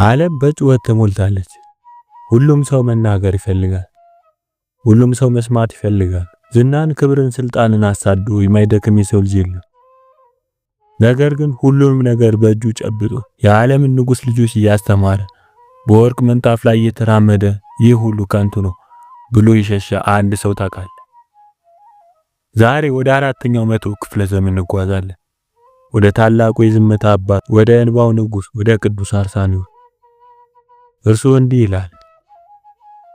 ዓለም በጩኸት ተሞልታለች። ሁሉም ሰው መናገር ይፈልጋል። ሁሉም ሰው መስማት ይፈልጋል። ዝናን፣ ክብርን፣ ስልጣንን አሳዶ የማይደክም የሰው ልጅ የለም። ነገር ግን ሁሉንም ነገር በእጁ ጨብጦ የዓለምን ንጉስ ልጆች እያስተማረ በወርቅ ምንጣፍ ላይ እየተራመደ ይህ ሁሉ ከንቱ ነው ብሎ የሸሸ አንድ ሰው ታውቃለህ? ዛሬ ወደ 4ኛው መቶ ክፍለ ዘመን እንጓዛለን። ወደ ታላቁ የዝምታ አባት፣ ወደ እንባው ንጉስ፣ ወደ ቅዱስ አርሳኒዮስ። እርሱ እንዲህ ይላል: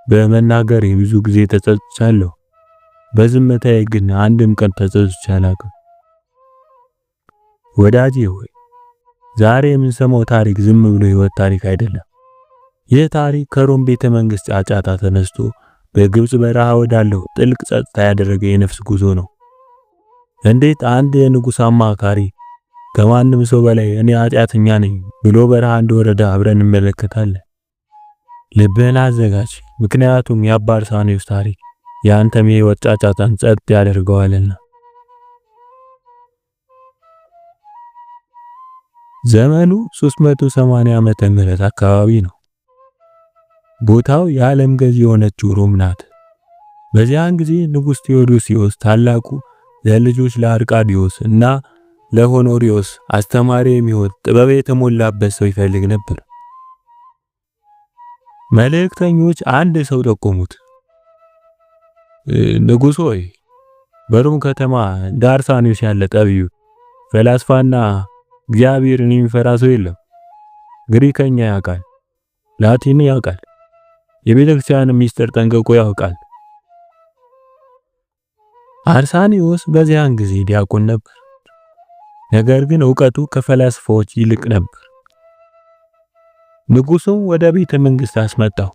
በመናገሬ ብዙ ጊዜ ተጸጽቻለሁ፣ በዝምታዬ ግን አንድም ቀን ተጸጽቼ አላውቅም። ወዳጄ ሆይ ዛሬ የምንሰማው ታሪክ ዝም ብሎ የህይወት ታሪክ አይደለም። ይህ ታሪክ ከሮም ቤተ መንግስት ጫጫታ ተነስቶ በግብጽ በረሃ ወዳለው ጥልቅ ጸጥታ ያደረገ የነፍስ ጉዞ ነው። እንዴት አንድ የንጉስ አማካሪ ከማንም ሰው በላይ እኔ ኃጢአተኛ ነኝ ብሎ በረሃ እንደወረደ አብረን እንመለከታለን። ልብህን አዘጋጅ፣ ምክንያቱም የአባ አርሳኒዮስ ታሪክ ያንተም የህይወት ጫጫታን ጸጥ ያደርገዋልና። ዘመኑ 380 ዓመተ ምህረት አካባቢ ነው። ቦታው የዓለም ገዢ የሆነችው ሮም ናት። በዚያን ጊዜ ንጉስ ቴዎዶሲዮስ ታላቁ ለልጆች ለአርቃዲዮስ እና ለሆኖሪዮስ አስተማሪ የሚሆን ጥበብ የተሞላበት ሰው ይፈልግ ነበር። መልእክተኞች አንድ ሰው ጠቆሙት። ንጉሥ ሆይ በሮም ከተማ እንደ አርሳኒዮስ ያለ ጠቢብ ፈላስፋና እግዚአብሔርን የሚፈራ ሰው የለም። ግሪከኛ ያውቃል፣ ላቲን ያውቃል፣ የቤተክርስቲያን ሚስጥር ጠንቅቆ ያውቃል። አርሳኒዮስ በዚያን ጊዜ ዲያቆን ነበር። ነገር ግን ዕውቀቱ ከፈላስፋዎች ይልቅ ነበር። ንጉሱም ወደ ቤተ መንግስት አስመጣው።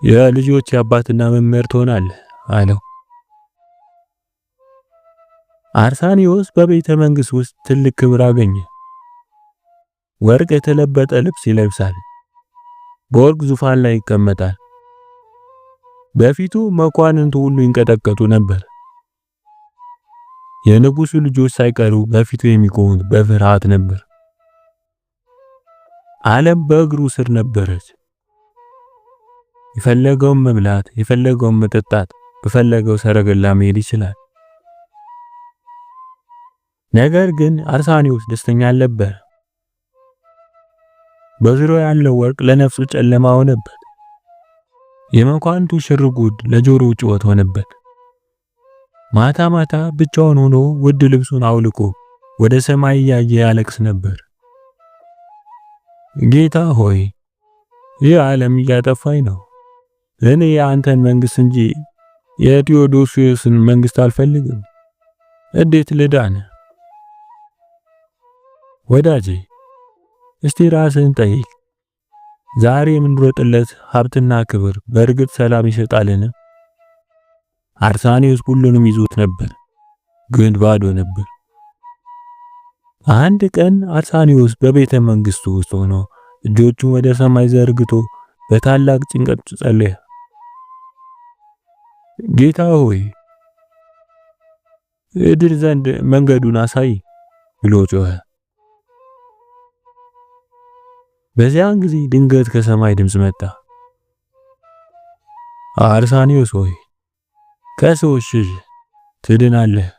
የልጆች አባትና መምህር ትሆናለህ አለው። አርሳኒዮስ በቤተ መንግስት ውስጥ ትልቅ ክብር አገኘ። ወርቅ የተለበጠ ልብስ ይለብሳል። በወርቅ ዙፋን ላይ ይቀመጣል። በፊቱ መኳንንቱ ሁሉ ይንቀጠቀጡ ነበር። የንጉሱ ልጆች ሳይቀሩ በፊቱ የሚቆሙት በፍርሃት ነበር። ዓለም በእግሩ ስር ነበረች። የፈለገውን መብላት፣ የፈለገውን መጠጣት፣ በፈለገው ሰረገላ መሄድ ይችላል። ነገር ግን አርሳኒዮስ ደስተኛ አልነበር። በዙሪያው ያለው ወርቅ ለነፍሱ ጨለማ ሆነበት። የመኳንንቱ ሽርጉድ ለጆሮ ጩኸት ሆነበት። ማታ ማታ ብቻውን ሆኖ ውድ ልብሱን አውልቆ ወደ ሰማይ እያየ ያለቅስ ነበር። ጌታ ሆይ ይህ ዓለም እያጠፋኝ ነው። እኔ የአንተን መንግስት እንጂ የቴዎዶሲዮስን መንግስት አልፈልግም። እንዴት ልዳን? ወዳጄ እስቲ ራስህን ጠይቅ። ዛሬ የምንሮጥለት ሀብትና ክብር በእርግጥ ሰላም ይሰጣልን? አርሳኒዮስ ሁሉንም ይዞት ነበር፣ ግን ባዶ ነበር። አንድ ቀን አርሳኒዮስ በቤተ መንግስቱ ውስጥ ሆኖ እጆቹን ወደ ሰማይ ዘርግቶ በታላቅ ጭንቀት ጸለየ። ጌታ ሆይ እድል ዘንድ መንገዱን አሳይ ብሎ ጮኸ። በዚያን ጊዜ ድንገት ከሰማይ ድምጽ መጣ። አርሳኒዮስ ሆይ ከሰዎች ሽሽ፣ ትድናለህ።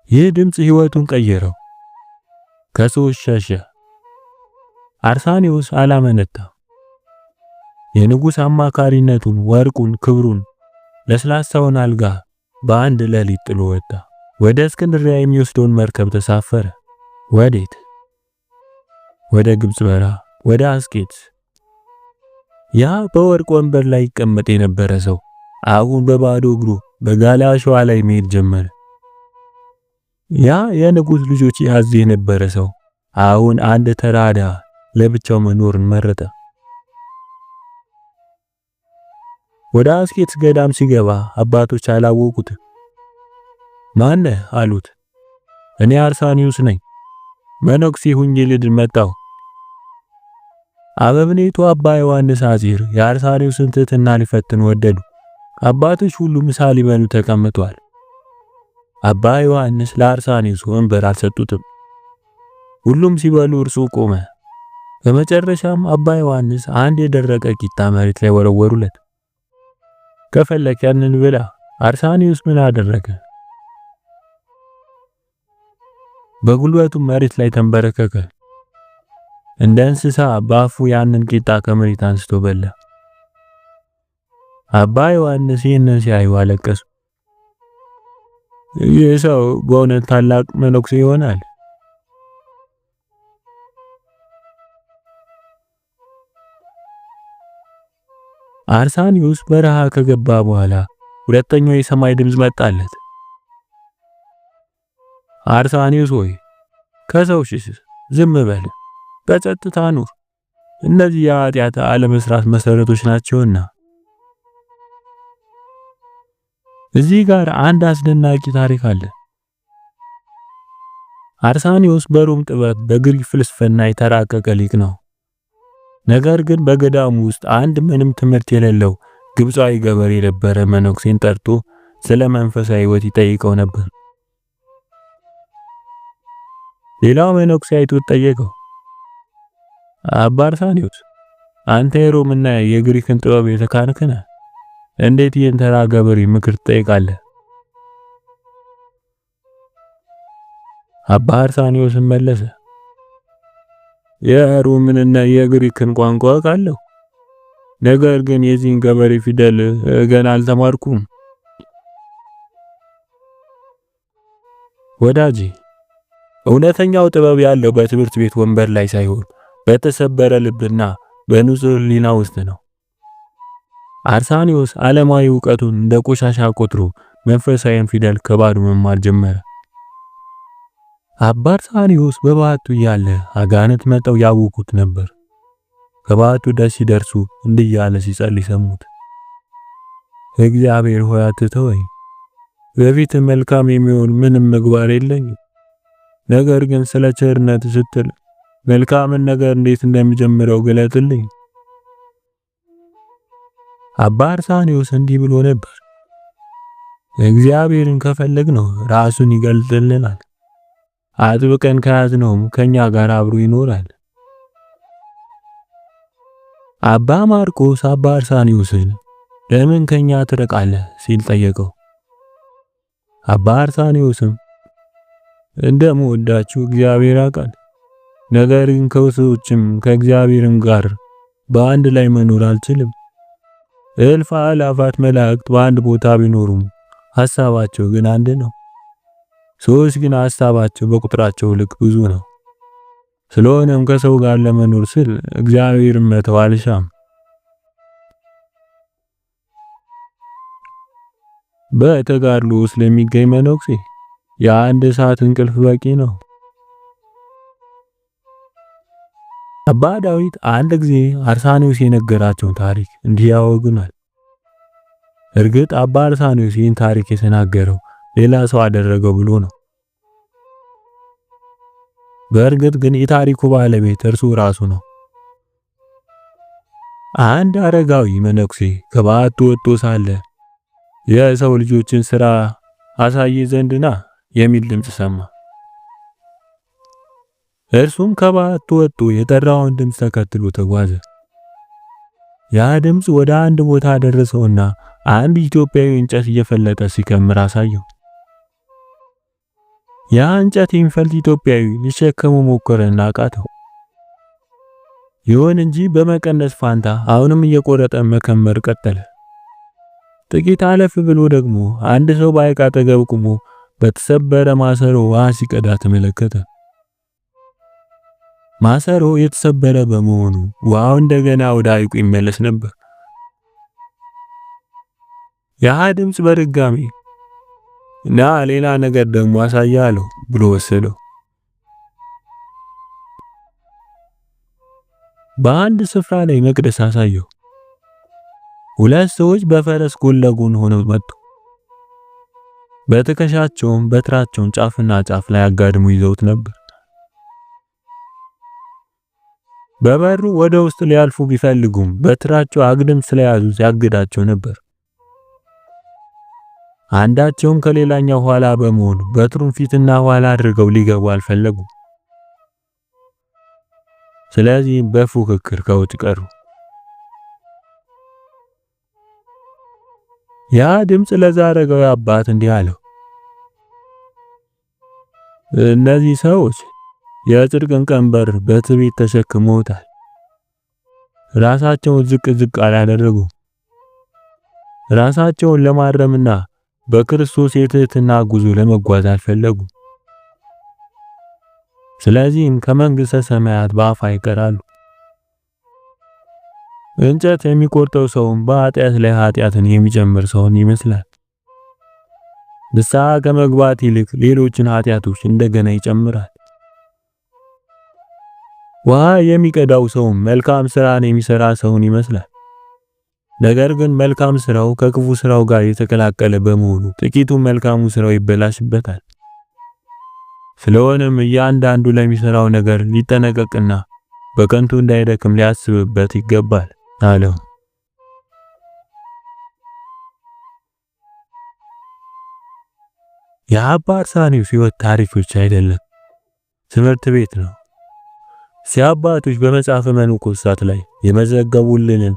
ይህ ድምጽ ህይወቱን ቀየረው። ከሰዎች ሸሸ። አርሳኒዮስ አላመነታም። የንጉስ አማካሪነቱን፣ ወርቁን፣ ክብሩን፣ ለስላሳውን አልጋ በአንድ ሌሊት ጥሎ ወጣ። ወደ እስክንድርያ የሚወስደውን መርከብ ተሳፈረ። ወዴት? ወደ ግብጽ በረሃ፣ ወደ አስቄጥስ። ያ በወርቅ ወንበር ላይ ይቀመጥ የነበረ ሰው አሁን በባዶ እግሩ በጋለ አሸዋ ላይ መሄድ ጀመረ። ያ የንጉስ ልጆች ያዝ የነበረ ሰው አሁን አንድ ተራዳ ለብቻው መኖርን መረጠ። ወደ አስቄጥስ ገዳም ሲገባ አባቶች አላወቁት። ማን ነህ አሉት። እኔ አርሳኒዮስ ነኝ፣ መነኩሴ ሁኜ ልድን መጣሁ። አበምኔቱ አባ ዮሐንስ አጺር የአርሳኒዮስን ትሕትና ሊፈትን ወደዱ። አባቶች ሁሉ ምሳ ሊበሉ ተቀምጠዋል። አባ ዮሐንስ ለአርሳኒዮስ ወንበር አልሰጡትም። ሁሉም ሲበሉ እርሱ ቆመ። በመጨረሻም አባ ዮሐንስ አንድ የደረቀ ቂጣ መሬት ላይ ወረወሩለት። ከፈለክ ያንን ብላ። አርሳኒዮስ ምን አደረገ? በጉልበቱ መሬት ላይ ተንበረከከ። እንደ እንስሳ በአፉ ያንን ቂጣ ከመሬት አንስቶ በላ። አባ ዮሐንስ ይህንን ሲያዩ አለቀሱ። ይህ ሰው በእውነት ታላቅ መነኩሴ ይሆናል። አርሳኒዮስ በረሃ ከገባ በኋላ ሁለተኛው የሰማይ ድምፅ መጣለት። አርሳኒዮስ ሆይ ከሰው ሽሽ፣ ዝም በል፣ በጸጥታ ኑር። እነዚህ የኃጢአት አለመስራት መሰረቶች ናቸውና። እዚህ ጋር አንድ አስደናቂ ታሪክ አለ። አርሳኒዮስ በሮም ጥበብ በግሪክ ፍልስፍና የተራቀቀ ሊቅ ነው። ነገር ግን በገዳሙ ውስጥ አንድ ምንም ትምህርት የሌለው ግብፃዊ ገበሬ የነበረ መነኩሴን ጠርቶ ስለ መንፈሳዊ ሕይወት ይጠይቀው ነበር። ሌላው መነኩሴ አይቶት ጠየቀው፣ አባ አርሳኒዮስ አንተ የሮምና የግሪክን ጥበብ የተካንክ ነህ፣ እንዴት ይህን ተራ ገበሬ ምክር ትጠይቃለህ? አባ አርሳኒዮስ መለሰ፣ የሮምንና የግሪክን ቋንቋ አውቃለሁ፣ ነገር ግን የዚህን ገበሬ ፊደል ገና አልተማርኩም። ወዳጄ እውነተኛው ጥበብ ያለው በትምህርት ቤት ወንበር ላይ ሳይሆን በተሰበረ ልብና በንጹህ ሕሊና ውስጥ ነው። አርሳኒዮስ ዓለማዊ ዕውቀቱን እንደ ቆሻሻ ቆጥሮ መንፈሳዊን ፊደል ከባዶ መማር ጀመረ። አባ አርሳኒዮስ በባቱ እያለ አጋንንት መጠው ያውቁት ነበር። ከባቱ ደስ ሲደርሱ እንዲህ እያለ ሲጸልይ ሰሙት። እግዚአብሔር ሆይ አትተወኝ፣ በፊት መልካም የሚሆን ምንም ምግባር የለኝም። ነገር ግን ስለ ቸርነት ስትል መልካምን ነገር እንዴት እንደሚጀምረው ግለጥልኝ። አባ አርሳኒዮስ እንዲህ ብሎ ነበር፣ እግዚአብሔርን ከፈለግነው ራሱን ይገልጥልናል። አጥብቀን ከያዝነውም ከኛ ጋር አብሮ ይኖራል። አባ ማርቆስ አባ አርሳኒዮስን ለምን ከኛ ትርቃለህ ሲል ጠየቀው። አባ አርሳኒዮስም እንደምወዳችሁ እግዚአብሔር ያውቃል፣ ነገር ግን ከሰዎችም ከእግዚአብሔርም ጋር በአንድ ላይ መኖር አልችልም። እልፍ አእላፋት መላእክት በአንድ ቦታ ቢኖሩም ሐሳባቸው ግን አንድ ነው። ሰዎች ግን ሐሳባቸው በቁጥራቸው ልክ ብዙ ነው። ስለሆነም ከሰው ጋር ለመኖር ስል እግዚአብሔርን መተው አልሻም። በተጋድሎ ውስጥ ለሚገኝ መነኩሴ የአንድ ሰዓት እንቅልፍ በቂ ነው። አባ ዳዊት አንድ ጊዜ አርሳኒዮስ የነገራቸውን ታሪክ እንዲህ ያወጉናል። እርግጥ አባ አርሳኒዮስ ይህን ታሪክ የተናገረው ሌላ ሰው አደረገው ብሎ ነው። በእርግጥ ግን የታሪኩ ባለቤት እርሱ ራሱ ነው። አንድ አረጋዊ መነኩሴ ከባቱ ወጥቶ ሳለ የሰው ልጆችን ሥራ አሳይ ዘንድና የሚል ድምጽ ሰማ። እርሱም ከባቱ ወጥቶ የጠራውን ድምጽ ተከትሎ ተጓዘ። ያ ድምጽ ወደ አንድ ቦታ ደረሰውና አንድ ኢትዮጵያዊ እንጨት እየፈለጠ ሲከምር አሳየው። ያ እንጨት የሚፈልጥ ኢትዮጵያዊ ሊሸከመው ሞከረና አቃተው። ይሁን እንጂ በመቀነስ ፋንታ አሁንም እየቆረጠ መከመር ቀጠለ። ጥቂት አለፍ ብሎ ደግሞ አንድ ሰው በሐይቅ አጠገብ ቆሞ በተሰበረ ማሰሮ ውሃ ሲቀዳ ተመለከተ። ማሰሮ የተሰበረ በመሆኑ ውሃው እንደገና ወደ ሐይቁ ይመለስ ነበር። ያ ድምጽ በድጋሚ እና ሌላ ነገር ደግሞ አሳያለሁ ብሎ ወሰደው። በአንድ ስፍራ ላይ መቅደስ አሳየው። ሁለት ሰዎች በፈረስ ጎን ለጎን ሆነው መጡ። በትከሻቸውም በትራቸውን ጫፍና ጫፍ ላይ አጋድሞ ይዘውት ነበር። በበሩ ወደ ውስጥ ሊያልፉ ቢፈልጉም በትራቸው አግድም ስለያዙት ያግዳቸው ነበር። አንዳቸውም ከሌላኛው ኋላ በመሆን በትሩን ፊትና ኋላ አድርገው ሊገቡ አልፈለጉም። ስለዚህ በፉክክር ከውጭ ቀሩ። ያ ድምጽ ለዛረጋዊ አባት እንዲህ አለው፣ እነዚህ ሰዎች የጽድቅን ቀንበር በትዕቢት ተሸክመውታል። ራሳቸውን ዝቅ አላደረጉም። ራሳቸውን ለማረምና በክርስቶስ የትህትና ጉዞ ለመጓዝ አልፈለጉም። ስለዚህም ከመንግሥተ ሰማያት በአፋ ይቀራሉ። እንጨት የሚቆርጠው ሰውም በኃጢአት ላይ ኃጢአትን የሚጨምር ሰውን ይመስላል። ንስሐ ከመግባት ይልቅ ሌሎችን ኃጢአቶች እንደገና ይጨምራል። ውሃ የሚቀዳው ሰውም መልካም ሥራን የሚሰራ ሰውን ይመስላል። ነገር ግን መልካም ሥራው ከክፉ ሥራው ጋር የተቀላቀለ በመሆኑ ጥቂቱ መልካሙ ሥራው ይበላሽበታል። ስለሆነም እያንዳንዱ ለሚሰራው ነገር ሊጠነቀቅና በከንቱ እንዳይደክም ሊያስብበት ይገባል አለው። የአባ አርሳኒዮስ ሕይወት ታሪክ ብቻ አይደለም፣ ትምህርት ቤት ነው። ሲያባቶች በመጽሐፈ መነኮሳት ላይ የመዘገቡልንን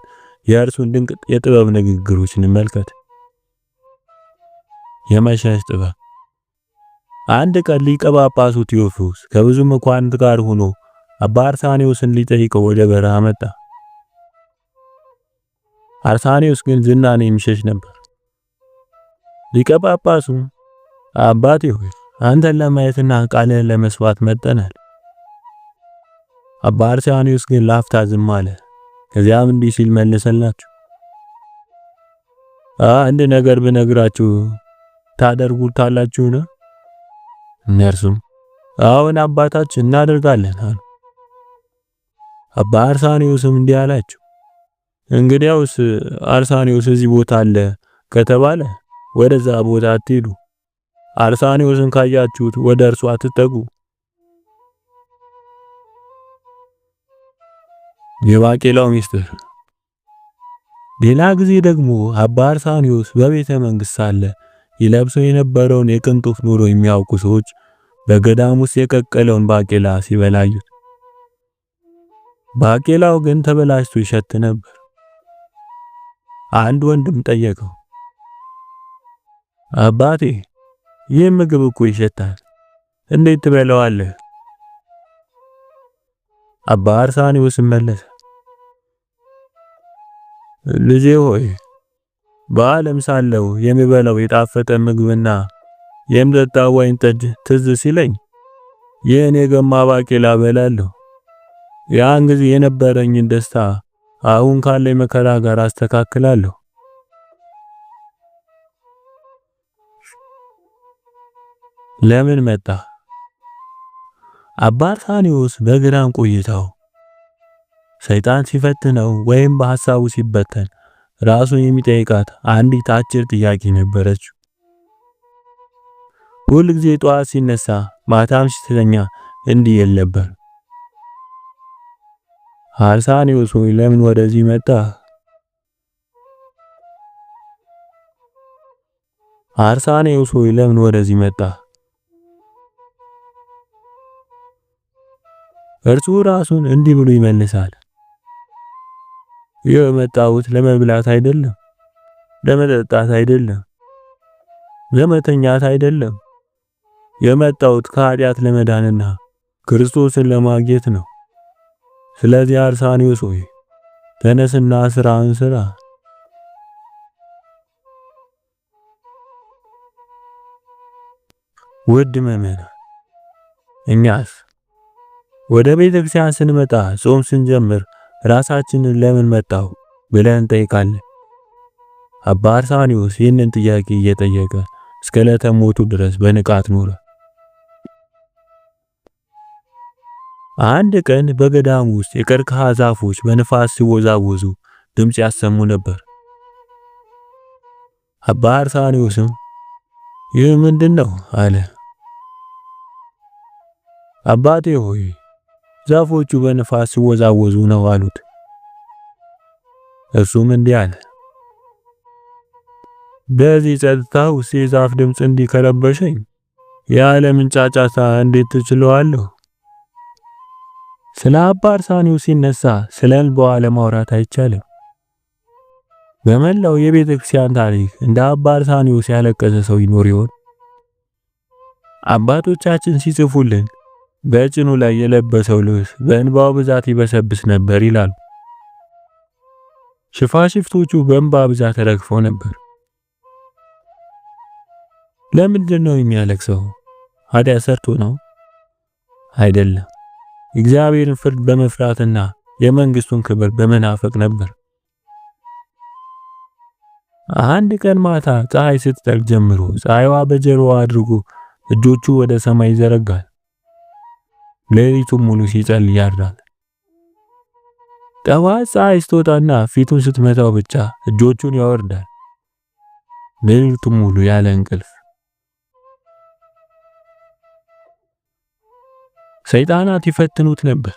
የእርሱን ድንቅ የጥበብ ንግግሮች እንመልከት። የመሸሽ ጥበብ። አንድ ቀን ሊቀ ጳጳሱ ቴዎፍሎስ ከብዙ መኳንንት ጋር ሆኖ አባ አርሳኒዮስን ሊጠይቀው ወደ በረሃ መጣ። አርሳኒዮስ ግን ዝናን የሚሸሽ ነበር። ሊቀ ጳጳሱ አባቴ ሆይ አንተን ለማየትና ቃልህን ለመስማት መጥተናል። አባ አርሳኒዮስ ግን ላፍታ ዝም አለ። ከዚያም እንዲህ ሲል መለሰላቸው፣ አንድ ነገር ብነግራችሁ ታደርጉታላችሁን? እነርሱም አዎን አባታችን እናደርጋለን አሉ። አባ አርሳኒዮስም እንዲህ አላቸው፣ እንግዲያውስ አርሳኒዮስ እዚህ ቦታ አለ ከተባለ ወደዛ ቦታ አትሄዱ። አርሳኒዮስን ካያችሁት ወደ እርሱ አትጠጉ። የባቄላው ሚስጥር። ሌላ ጊዜ ደግሞ አባ አርሳኒዮስ በቤተ መንግሥት ሳለ ይለብሰው የነበረውን የቅንጦት ኑሮ የሚያውቁ ሰዎች በገዳም ውስጥ የቀቀለውን ባቄላ ሲበላዩት፣ ባቄላው ግን ተበላሽቶ ይሸት ነበር። አንድ ወንድም ጠየቀው፣ አባቴ ይህ ምግብ እኮ ይሸታል፣ እንዴት ትበላዋለህ? አባ አርሳኒዮስ መለሰ፣ ልጄ ሆይ በዓለም ሳለሁ የሚበላው የጣፈጠ ምግብና የምጠጣው ወይን ጠጅ ትዝ ሲለኝ ይህን የገማ ባቄላ በላለሁ። ያን ጊዜ የነበረኝን ደስታ አሁን ካለኝ መከራ ጋር አስተካክላለሁ። ለምን መጣ? አባ አርሳኒዮስ በግራም ቆይታው ሰይጣን ሲፈትነው ወይም በሐሳቡ ሲበተን ራሱን የሚጠይቃት አንዲት አጭር ጥያቄ ነበረች። ሁል ጊዜ ጠዋት ሲነሳ ማታም ሲተኛ እንዲህ ይል ነበር፣ አርሳኒዮስ ሆይ ለምን ወደዚህ መጣ? አርሳኒዮስ ሆይ ለምን ወደዚህ መጣ? እርሱ ራሱን እንዲህ ብሎ ይመልሳል፣ የመጣሁት ለመብላት አይደለም፣ ለመጠጣት አይደለም፣ ለመተኛት አይደለም። የመጣሁት ከኃጢአት ለመዳንና ክርስቶስን ለማግኘት ነው። ስለዚህ አርሳኒዮስ ሆይ ተነስና ስራን ስራ። ውድ ምዕመናን፣ እኛስ ወደ ቤተክርስቲያን ስንመጣ ጾም ስንጀምር ራሳችንን ለምን መጣሁ ብለን እንጠይቃለን። አባ አርሳኒዮስ ይህንን ጥያቄ እየጠየቀ እስከ ዕለተ ሞቱ ድረስ በንቃት ኖረ። አንድ ቀን በገዳሙ ውስጥ የቀርከሃ ዛፎች በንፋስ ሲወዛወዙ ድምጽ ያሰሙ ነበር። አባ አርሳኒዮስም ይህ ምንድነው አለ። አባቴ ሆይ ዛፎቹ በንፋስ ሲወዛወዙ ነው አሉት። እርሱም እንዲህ አለ፣ በዚህ ጸጥታ ውስጥ የዛፍ ድምጽ እንዲከረበሸኝ የዓለምን ጫጫታ እንዴት ትችለዋለሁ? ስለ አባ አርሳኒዮስ ሲነሳ ስለ እንባዋ ለማውራት አይቻልም። በመላው የቤተ ክርስቲያን ታሪክ እንደ አባ አርሳኒዮስ ያለቀሰ ሰው ይኖር ይሆን? አባቶቻችን ሲጽፉልን በጭኑ ላይ የለበሰው ልብስ በእንባው ብዛት ይበሰብስ ነበር ይላሉ። ሽፋሽፍቶቹ በእንባ ብዛት ተረግፈው ነበር። ለምንድን ነው የሚያለቅሰው? ኃጢአት ሰርቶ ነው? አይደለም። እግዚአብሔርን ፍርድ በመፍራትና የመንግስቱን ክብር በመናፈቅ ነበር። አንድ ቀን ማታ ፀሐይ ስትጠልቅ ጀምሮ ፀሐይዋ በጀርባው አድርጎ እጆቹ ወደ ሰማይ ይዘረጋል። ሌሊቱን ሙሉ ሲጸልይ ያድራል። ጠዋት ፀሐይ ስትወጣና ፊቱን ስትመታው ብቻ እጆቹን ያወርዳል። ሌሊቱን ሙሉ ያለ እንቅልፍ። ሰይጣናት ይፈትኑት ነበር።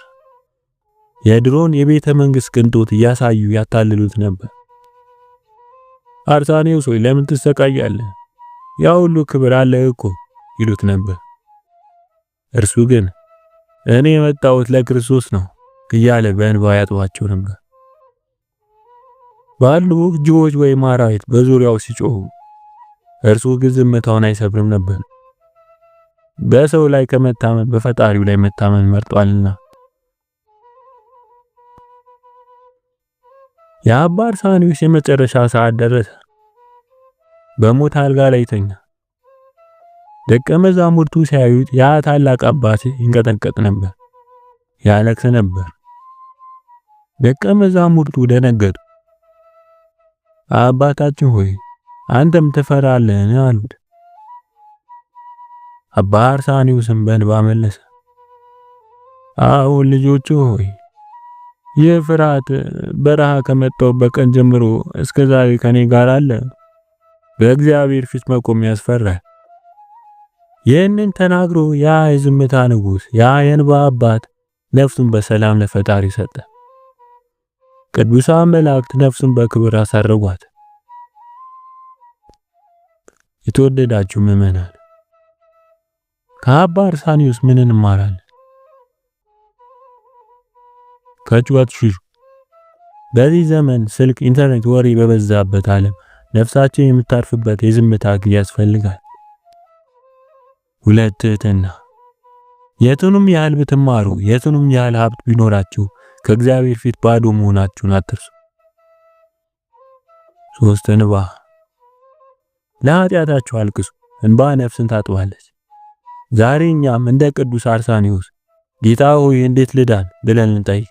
የድሮን የቤተ መንግስት ቅንጦት እያሳዩ ያታልሉት ነበር። አርሳኒዮስ ሆይ ለምን ትሰቃያለህ? ያ ሁሉ ክብር አለ እኮ ይሉት ነበር። እርሱ ግን እኔ የመጣሁት ለክርስቶስ ነው እያለ በእንባ ያጥባቸው ነበር። ባሉ ጅቦች ወይም አራዊት በዙሪያው ሲጮሁ እርሱ ግን ዝምታውን አይሰብርም ነበር። በሰው ላይ ከመታመን በፈጣሪው ላይ መታመን መርጧልና። የአባ አርሳኒዮስ የመጨረሻ ሰዓት ደረሰ። በሞት አልጋ ላይ ተኛ። ደቀ መዛሙርቱ ሲያዩት ያ ታላቅ አባት ይንቀጠቀጥ ነበር፣ ያለቅስ ነበር። ደቀ መዛሙርቱ ደነገጡ። አባታችን ሆይ አንተም ትፈራለህን? አሉት። አባ አርሳኒዮስም በእንባ መለሰ፣ አዎን ልጆቹ ሆይ ይህ ፍርሃት በረሃ ከመጣሁበት ቀን ጀምሮ እስከ ዛሬ ከኔ ጋር አለ። በእግዚአብሔር ፊት መቆም ያስፈራል። ይህንን ተናግሮ ያ የዝምታ ንጉሥ፣ ያ የእንባ አባት ነፍሱን በሰላም ለፈጣሪ ሰጠ። ቅዱሳን መላእክት ነፍሱን በክብር አሳረጓት። የተወደዳችሁ ምዕመናን ከአባ አርሳኒዮስ ምን እንማራለን? ከጩኸት ሽሹ። በዚህ ዘመን ስልክ፣ ኢንተርኔት፣ ወሬ በበዛበት ዓለም ነፍሳችን የምታርፍበት የዝምታ ጊዜ ያስፈልጋል። ሁለት ትህትና። የቱንም ያህል ብትማሩ፣ የቱንም ያህል ሀብት ቢኖራችሁ ከእግዚአብሔር ፊት ባዶ መሆናችሁን አትርሱ። ሶስት እንባ። ለኃጢአታችሁ አልቅሱ፣ እንባ ነፍስን ታጥባለች። ዛሬ እኛም እንደ ቅዱስ አርሳኒዮስ ጌታ ሆይ እንዴት ልዳን ብለን እንጠይቅ።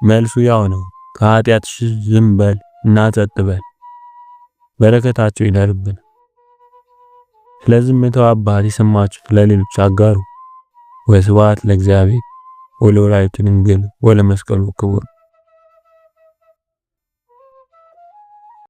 መልሱ ያው ነው፣ ከኃጢአትሽ ዝም በል እና ጸጥ በል። በረከታቸው ይደርብን። ስለ ዝምታው አባት የሰማችሁት ለሌሎች አጋሩ። ወስብሐት ለእግዚአብሔር ወለወላዲቱ ድንግል ወለመስቀሉ ክቡር።